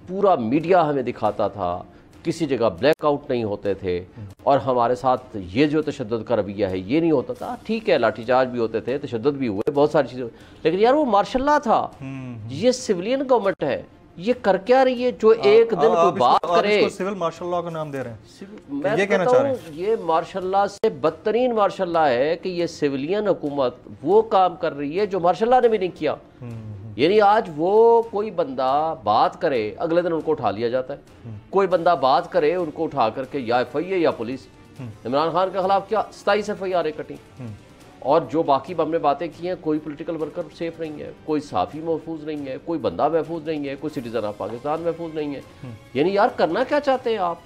S3: पूरा मीडिया हमें दिखाता था, किसी जगह ब्लैकआउट नहीं होते थे और हमारे साथ ये जो तशद्दुद का रवैया है ये नहीं होता था। ठीक है लाठीचार्ज भी होते थे, तशद्दुद भी हुए, बहुत सारी चीज़ें, लेकिन यार वो मार्शल लॉ था। ये सिविलियन गवर्नमेंट है, ये कर क्या रही है जो एक दिन कोई बात करे।
S1: सिविल मार्शल लॉ का नाम दे रहे हैं,
S3: मैं ये कहना चाह रहे हैं ये मार्शल लॉ से बदतरीन मार्शल लॉ है कि ये सिविलियन हुकूमत वो काम कर रही है जो मार्शल लॉ ने भी नहीं किया। यानी आज वो कोई बंदा बात करे अगले दिन उनको उठा लिया जाता है, कोई बंदा बात करे उनको उठा करके या FIA या पुलिस। इमरान खान के खिलाफ क्या 27 FIR कटी और जो बाकी हमने बातें की हैं, कोई पॉलिटिकल वर्कर सेफ नहीं है, कोई साफ़ी महफूज नहीं है, कोई बंदा महफूज नहीं है, कोई सिटीजन ऑफ पाकिस्तान महफूज नहीं है। यानी यार करना क्या चाहते हैं आप?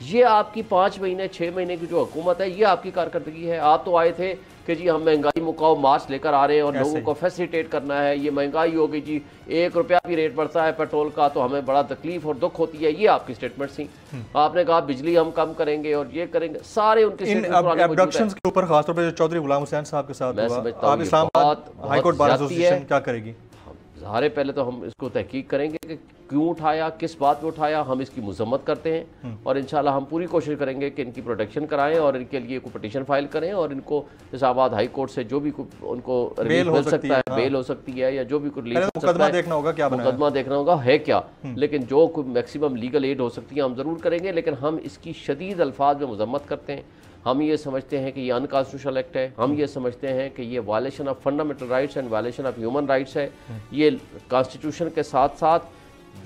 S3: ये आपकी 5 महीने 6 महीने की जो हुकूमत है ये आपकी कारकर्दगी है। आप तो आए थे कि जी हम महंगाई मुकाओ मार्च लेकर आ रहे हैं और लोगों को फैसिलिटेट करना है, ये महंगाई हो गई जी, 1 रुपया भी रेट बढ़ता है पेट्रोल का तो हमें बड़ा तकलीफ और दुख होती है। ये आपकी स्टेटमेंट थी। आपने कहा बिजली हम कम करेंगे और ये करेंगे, सारे उनके
S1: एब्डक्शंस के ऊपर खासतौर पर चौधरी गुलाम हुसैन साहब के साथ हुआ। आप Islamabad high court bar association क्या करेगी?
S3: सारे पहले तो हम इसको तहकीक करेंगे कि क्यों उठाया, किस बात पे उठाया, हम इसकी मजम्मत करते हैं और इंशाल्लाह हम पूरी कोशिश करेंगे कि इनकी प्रोटेक्शन कराएं और इनके लिए कोई पिटीशन फाइल करें और इनको इस्लामाबाद हाई कोर्ट से जो भी उनको रिलीफ मिल सकता है, बेल हो सकती है या जो भी कुछ
S1: मुकदमा देखना होगा, क्या
S3: मुकदमा देखना होगा है क्या, लेकिन जो कोई मैक्सिमम लीगल एड हो सकती है हम ज़रूर करेंगे। लेकिन हम इसकी शदीद अल्फाज में मजम्मत करते हैं। हम ये समझते हैं कि ये अनकॉन्स्टिट्यूशनल एक्ट है, हम ये समझते हैं कि ये violation of fundamental rights and violation of human rights है। ये कॉन्स्टिट्यूशन के साथ साथ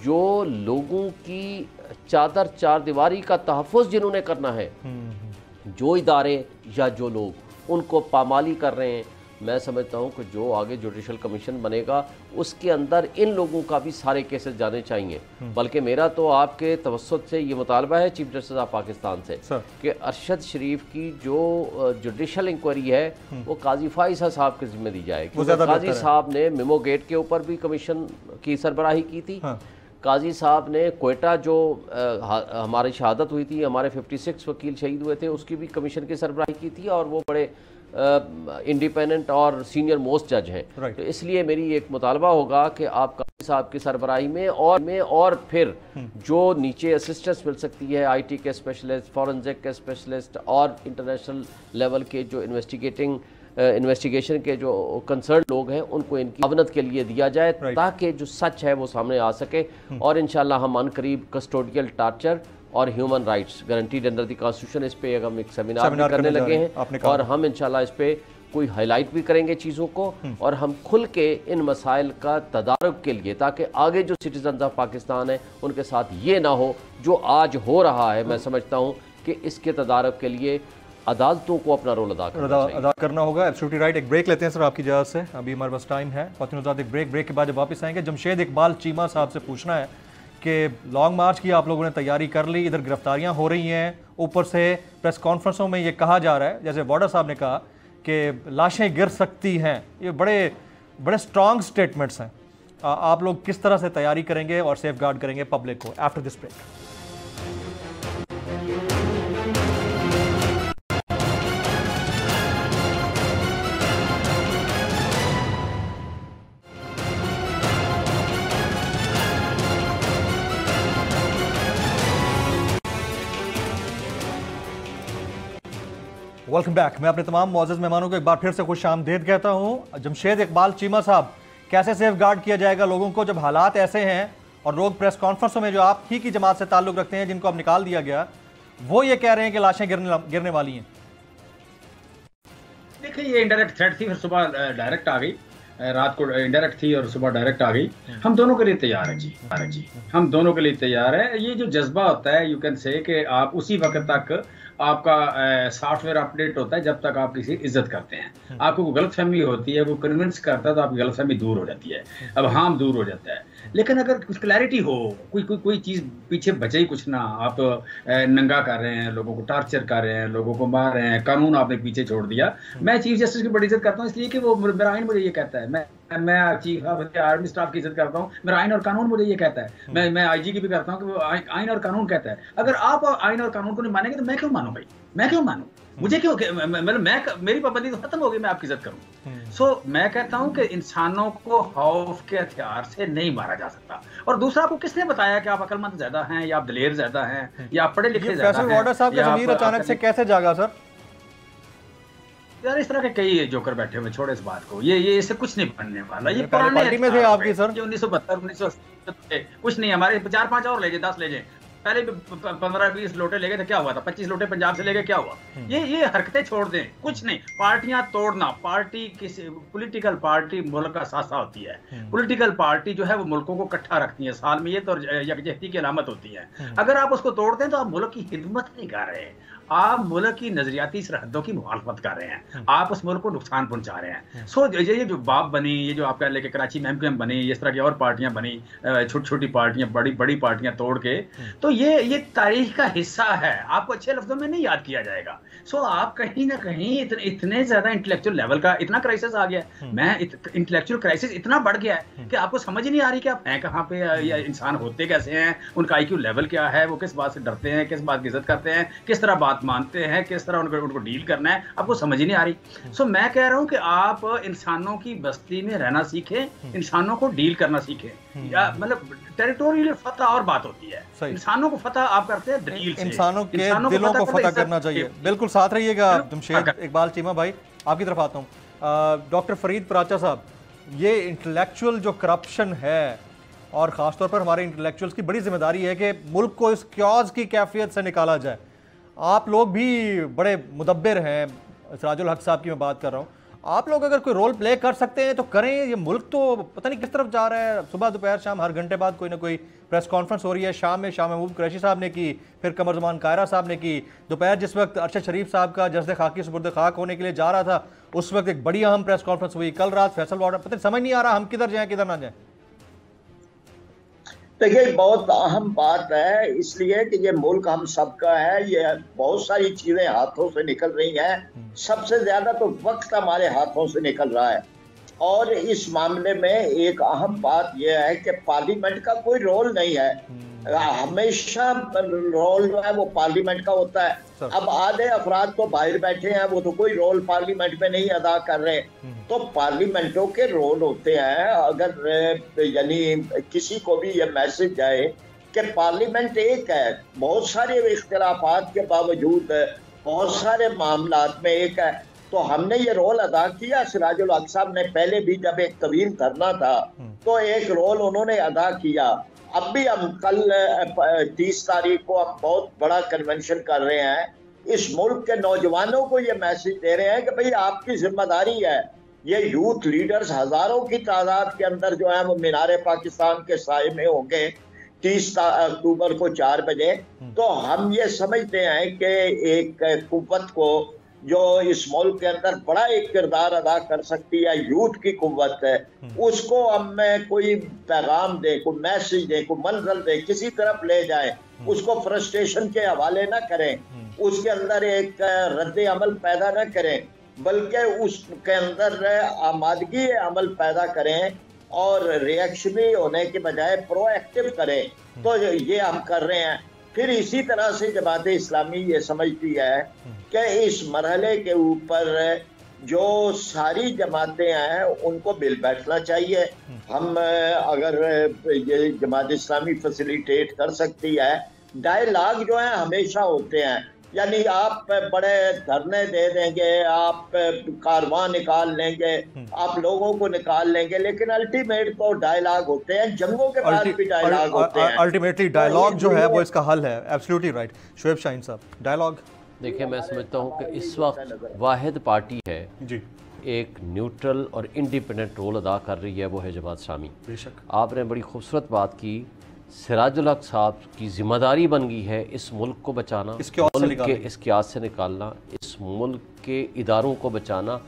S3: जो लोगों की चादर चार दीवारी का तहफ़्फ़ुज़ जिन्होंने करना है, जो इदारे या जो लोग उनको पामाली कर रहे हैं, मैं समझता हूँ कि जो आगे जुडिशल कमीशन बनेगा उसके अंदर इन लोगों का भी सारे केसेस जाने चाहिए। बल्कि मेरा तो आपके तवस्सुत से ये मुतालबा है चीफ जस्टिस ऑफ पाकिस्तान से कि अरशद शरीफ की जो जुडिशल इंक्वायरी है वो काजी फाइसा साहब के जिम्मे दी जाए। काजी साहब ने मेमो गेट के ऊपर भी कमीशन की सरबराही की थी। काजी साहब ने कोयटा जो हमारी शहादत हुई थी, हमारे 56 वकील शहीद हुए थे, उसकी भी कमीशन की सरबराही की थी और वो बड़े इंडिपेंडेंट और सीनियर मोस्ट जज हैं। तो इसलिए मेरी एक मुतालबा होगा कि आप काजी साहब की सरबराही में और फिर जो नीचे असिस्टेंस मिल सकती है, IT के स्पेशलिस्ट, फॉरेंसिक के स्पेशलिस्ट और इंटरनेशनल लेवल के जो इन्वेस्टिगेशन के जो कंसर्न लोग हैं उनको इनकी अवनत के लिए दिया जाए ताकि जो सच है वो सामने आ सके। और इंशाल्लाह हम अनकरीब कस्टोडियल टार्चर और human rights guaranteed under the constitution इस पे हम एक सेमिनार भी करने लगे हैं और हम इंशाल्लाह इस पे कोई हाईलाइट भी करेंगे चीज़ों को और हम खुल के इन मसाइल का तदारुक के लिए, ताकि आगे जो सिटीजन ऑफ पाकिस्तान है उनके साथ ये ना हो जो आज हो रहा है। मैं समझता हूँ कि इसके तदारुक के लिए अदालतों को अपना रोल अदा
S1: करना होगा। Absolutely right. एक ब्रेक लेते हैं सर आपकी इजाज़त से, अभी हमारे पास टाइम है। एक ब्रेक के बाद जब वापस आएंगे जमशेद इकबाल चीमा साहब से पूछना है कि लॉन्ग मार्च की आप लोगों ने तैयारी कर ली, इधर गिरफ्तारियां हो रही हैं, ऊपर से प्रेस कॉन्फ्रेंसों में ये कहा जा रहा है, जैसे वार्डा साहब ने कहा कि लाशें गिर सकती हैं, ये बड़े स्ट्रॉन्ग स्टेटमेंट्स हैं। आप लोग किस तरह से तैयारी करेंगे और सेफ गार्ड करेंगे पब्लिक को after this break? Welcome back. मैं अपने तमाम मुअज़्ज़ज़ मेहमानों को एक बार फिर से खुश आमदीद कहता हूँ। जमशेद इकबाल चीमा साहब, कैसे सेफ गार्ड किया जाएगा लोगों को जब हालात ऐसे हैं और लोग प्रेस कॉन्फ्रेंसों में जो आप ही की जमात से ताल्लुक़ रखते हैं, जिनको अब निकाल दिया गया, वो ये कह रहे हैं कि लाशें गिरने वाली हैं?
S6: देखिए, ये इनडायरेक्ट थ्रेट थी, फिर सुबह डायरेक्ट आ गई, रात को इनडायरेक्ट थी और सुबह डायरेक्ट आ गई। हम दोनों के लिए तैयार हैं जी, हम दोनों के लिए तैयार है। ये जो जज्बा होता है, यू कैन से कि आप उसी वक्त तक आपका सॉफ्टवेयर अपडेट होता है जब तक आप किसी इज्जत करते हैं। आपको कोई गलत फहमी होती है, वो कन्विंस करता है तो आपकी गलत फहमी दूर हो जाती है, अब हम दूर हो जाता है। लेकिन अगर कुछ क्लैरिटी हो, कोई चीज़ पीछे बचे ही कुछ ना, आप नंगा कर रहे हैं, लोगों को टार्चर कर रहे हैं, लोगों को मार रहे हैं, कानून आपने पीछे छोड़ दिया। मैं चीफ जस्टिस की बड़ी इज्जत करता हूँ इसलिए कि वो मेरा आइन मुझे ये कहता है, मैं चीफ आर्मी स्टाफ की इज्जत करता हूँ, मेरा आइन और कानून मुझे ये कहता है, मैं आईजी की भी करता हूँ कि वो आइन और कानून कहता है। अगर आप आइन और कानून को नहीं मानेंगे तो मैं क्यों मानूं भाई, मैं क्यों मानूं, मुझे क्यों, मतलब मेरी पाबंदी तो खत्म हो गई, मैं आपकी इज्जत करूं। सो मैं कहता हूं कि इंसानों को खौफ के हथियार से नहीं मारा जा सकता। और दूसरा, आपको किसने बताया कि आप अकलमंद ज्यादा हैं या आप दलेर ज्यादा हैं या आप पढ़े लिखे ज्यादा हैं?
S1: फैसल वाडा साहब का ज़मीर अचानक से कैसे जागा सर?
S6: यार इस तरह के कई जोकर बैठे हुए, छोड़े इस बात को, ये इससे कुछ नहीं बनने वाला। ये पुराने
S1: पार्टी में थे आपकी सर,
S6: 1972 1980 कुछ नहीं, हमारे 4-5 और ले जाए, 10 ले जाए, पहले 15-20 लोटे ले गए थे, क्या हुआ था? 25 लोटे पंजाब से ले गए, क्या हुआ? ये हरकतें छोड़ दें, कुछ नहीं। पार्टियां तोड़ना, पार्टी किसी पॉलिटिकल पार्टी मुल्क का सासा होती है। पॉलिटिकल पार्टी जो है वो मुल्कों को इकट्ठा रखती है, साल में ये तो यकजहती की अलामत होती है। अगर आप उसको तोड़ते हैं तो आप मुल्क की खिदमत नहीं कर रहे, आप मुल्क की नजरियाती सरहदों की मुखालफत कर रहे हैं, आप उस मुल्क को नुकसान पहुंचा रहे हैं। सो ये जो बाप बनी, ये जो आपका लेके कराची में MQM बनी, इस तरह की और पार्टियां बनी, छोटी छोटी पार्टियां, बड़ी पार्टियां तोड़ के, तो ये तारीख का हिस्सा है, आपको अच्छे लफ्जों में नहीं याद किया जाएगा। सो आप कहीं ना कहीं इतने ज्यादा इंटेलेक्चुअल लेवल का इतना क्राइसिस आ गया है, मैं इंटेलेक्चुअल क्राइसिस इतना बढ़ गया है कि आपको समझ ही नहीं आ रही कि आप हैं कहाँ पे, या इंसान होते कैसे हैं, उनका IQ लेवल क्या है, वो किस बात से डरते हैं, किस बात की इज्जत करते हैं, किस तरह बात मानते हैं, किस तरह उनको डील करना है, आपको समझ ही नहीं आ रही। सो मैं कह रहा हूं कि आप इंसानों की बस्ती में रहना सीखें, इंसानों को डील करना सीखें। या मतलब टेरिटोरियल फतह और बात होती है, इंसानों को फतह आप करते हैं दलील से,
S1: इंसानों के दिलों को फतह करना चाहिए। बिल्कुल साथ रहिएगा जमशेद इकबाल चीमा भाई, आपकी तरफ आता हूँ। डॉक्टर फरीद पराचा साहब, ये इंटेलेक्चुअल जो करप्शन है, और ख़ासतौर पर हमारे इंटेलेक्चुअल्स की बड़ी जिम्मेदारी है कि मुल्क को इस क्यास की कैफियत से निकाला जाए। आप लोग भी बड़े मुदब्बिर हैं, सिराजुल हक साहब की मैं बात कर रहा हूँ, आप लोग अगर कोई रोल प्ले कर सकते हैं तो करें। ये मुल्क तो पता नहीं किस तरफ जा रहा है, सुबह दोपहर शाम हर घंटे बाद कोई ना कोई प्रेस कॉन्फ्रेंस हो रही है। शाम में शाह महमूद कुरैशी साहब ने की, फिर कमर जमान कायरा साहब ने की, दोपहर जिस वक्त अरशद शरीफ साहब का जस्द खाकी सुपुर्द खाक होने के लिए जा रहा था, उस वक्त एक बड़ी अहम प्रेस कॉन्फ्रेंस हुई। कल रात फैसल वाडा, पता नहीं समझ नहीं आ रहा हम किधर जाएं किधर ना जाएं।
S4: देखिए, बहुत अहम बात है, इसलिए कि ये मुल्क हम सबका है, ये बहुत सारी चीजें हाथों से निकल रही हैं, सबसे ज्यादा तो वक्त हमारे हाथों से निकल रहा है। और इस मामले में एक अहम बात यह है कि पार्लियामेंट का कोई रोल नहीं है, हमेशा रोल जो है वो पार्लियामेंट का होता है। अब आधे अफराद तो बाहर बैठे हैं, वो तो कोई रोल पार्लियामेंट में नहीं अदा कर रहे, तो पार्लियामेंटों के रोल होते हैं। अगर यानी किसी को भी ये मैसेज जाए कि पार्लियामेंट एक है, बहुत सारे इख्तिलाफात के बावजूद बहुत सारे मामलात में एक है, तो हमने ये रोल अदा किया। सिराजुल हक साहब ने पहले भी जब एक तवील धरना था तो एक रोल उन्होंने अदा किया। अब भी हम कल 30 तारीख को हम बहुत बड़ा कन्वेंशन कर रहे हैं, इस मुल्क के नौजवानों को ये मैसेज दे रहे हैं कि भाई आपकी जिम्मेदारी है। ये यूथ लीडर्स हजारों की तादाद के अंदर जो है वो मीनारे पाकिस्तान के साए में होंगे 30 अक्टूबर को 4 बजे। तो हम ये समझते हैं कि एक कुव्वत को जो इस मुल्क के अंदर बड़ा एक किरदार अदा कर सकती है, यूथ की कुव्वत है, उसको हमें कोई पैगाम दे, कोई मैसेज दे, कोई मंजिल दे, किसी तरफ ले जाए, उसको फ्रस्ट्रेशन के हवाले ना करें, उसके अंदर एक रद्द अमल पैदा ना करें, बल्कि उसके अंदर आमादगी अमल पैदा करें और रिएक्शनरी होने के बजाय प्रोएक्टिव करें। तो ये हम कर रहे हैं। फिर इसी तरह से जमात-ए इस्लामी ये समझती है कि इस मरहले के ऊपर जो सारी जमातें हैं उनको बिल बैठना चाहिए। हम अगर ये जमात इस्लामी फैसिलिटेट कर सकती है, डायलॉग जो है हमेशा होते हैं, यानी आप बड़े धरने दे देंगे, आप कारवां निकाल लेंगे, आप लोगों को निकाल लेंगे, लेकिन अल्टीमेट तो डायलॉग होते हैं, जंगों के बाद भी डायलॉग होते हैं।
S1: अल्टीमेटली डायलॉग जो है वो इसका हल है। एब्सोल्युटली राइट शुएब शाहीन साहब, डायलॉग।
S3: देखिए, मैं समझता हूँ कि इस वक्त वाहिद पार्टी है जी एक न्यूट्रल और इंडिपेंडेंट रोल अदा कर रही है, वो है जमात इस्लामी। बेशक आपने बड़ी खूबसूरत बात की। सिराजुल हक साहब की जिम्मेदारी बन गई है इस मुल्क को बचाना, मुल्क के इस क्यास से निकालना, इस मुल्क के इदारों को बचाना,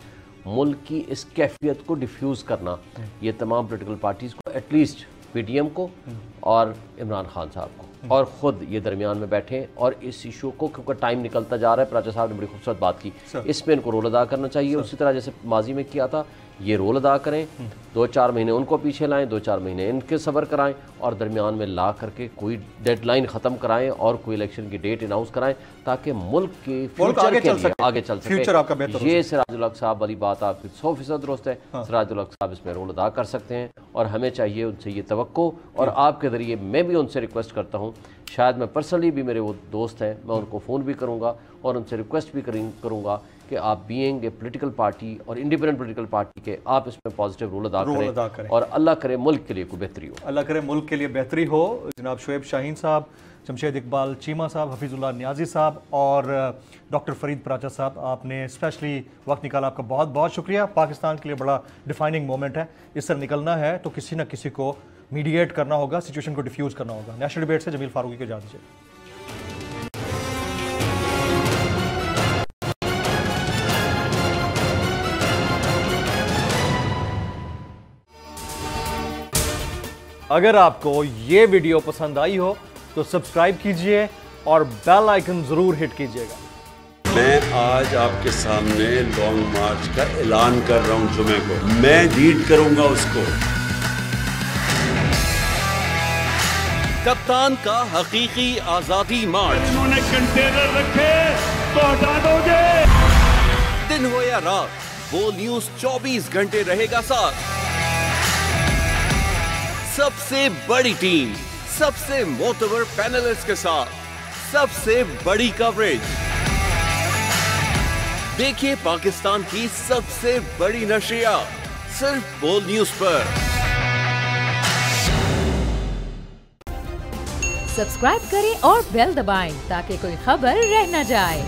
S3: मुल्क की इस कैफियत को डिफ्यूज़ करना। ये तमाम पोलिटिकल पार्टीज़ को एटलीस्ट PTM को और इमरान खान साहब को, और ख़ुद ये दरमियान में बैठे और इस इशू को, क्योंकि टाइम निकलता जा रहा है, प्राचा साहब ने बड़ी खूबसूरत बात की, इसमें इनको रोल अदा करना चाहिए। उसी तरह जैसे माजी में किया था, ये रोल अदा करें, 2-4 महीने उनको पीछे लाएं, 2-4 महीने इनके सब्र कराएं और दरमियान में ला करके कोई डेडलाइन ख़त्म कराएं और कोई इलेक्शन की डेट अनाउंस कराएं ताकि मुल्क के फ्यूचर के लिए आगे चल सके। ये सिराजुल हक साहब वाली बात आपकी 100% दुरुस्त है। सिराजुल हक साहब इसमें रोल अदा कर सकते हैं और हमें चाहिए उनसे ये तवक्को, और आपके ज़रिए मैं भी उनसे रिक्वेस्ट करता हूँ, शायद मैं पर्सनली भी, मेरे वो दोस्त हैं, मैं उनको फ़ोन भी करूँगा और उनसे रिक्वेस्ट भी करूँगा कि आप बीइंग ए पॉलिटिकल पार्टी और इंडिपेंडेंट पॉलिटिकल पार्टी के, आप इसमें पॉजिटिव रोल अदा करें और अल्लाह करे मुल्क के लिए कोई बेहतरी हो,
S1: अल्लाह करे मुल्क के लिए बेहतरी हो। जनाब शुएब शाहीन साहब, जमशेद इकबाल चीमा साहब, हफीजुल्लाह नियाजी साहब और डॉक्टर फरीद प्राचा साहब, आपने स्पेशली वक्त निकाला, आपका बहुत बहुत शुक्रिया। पाकिस्तान के लिए बड़ा डिफाइनिंग मोमेंट है, इससे निकलना है तो किसी न किसी को मीडिएट करना होगा, सिचुएशन को डिफ्यूज़ करना होगा। नेशनल डिबेट से जमील फारूकी को इजाज़त दीजिए। अगर आपको ये वीडियो पसंद आई हो तो सब्सक्राइब कीजिए और बेल आइकन जरूर हिट कीजिएगा।
S7: मैं आज आपके सामने लॉन्ग मार्च का ऐलान कर रहा हूं जुमे को, मैं लीड करूंगा उसको।
S8: कप्तान का हकीकी आजादी मार्च।
S9: उन्होंने कंटेनर रखे तो हटा दोगे।
S8: दिन हो या रात, वो न्यूज 24 घंटे रहेगा साथ। सबसे बड़ी टीम, सबसे मोतबर पैनलिस्ट के साथ, सबसे बड़ी कवरेज। देखिए पाकिस्तान की सबसे बड़ी नशरियात सिर्फ बोल न्यूज पर।
S10: सब्सक्राइब करें और बेल दबाएं ताकि कोई खबर रह न जाए।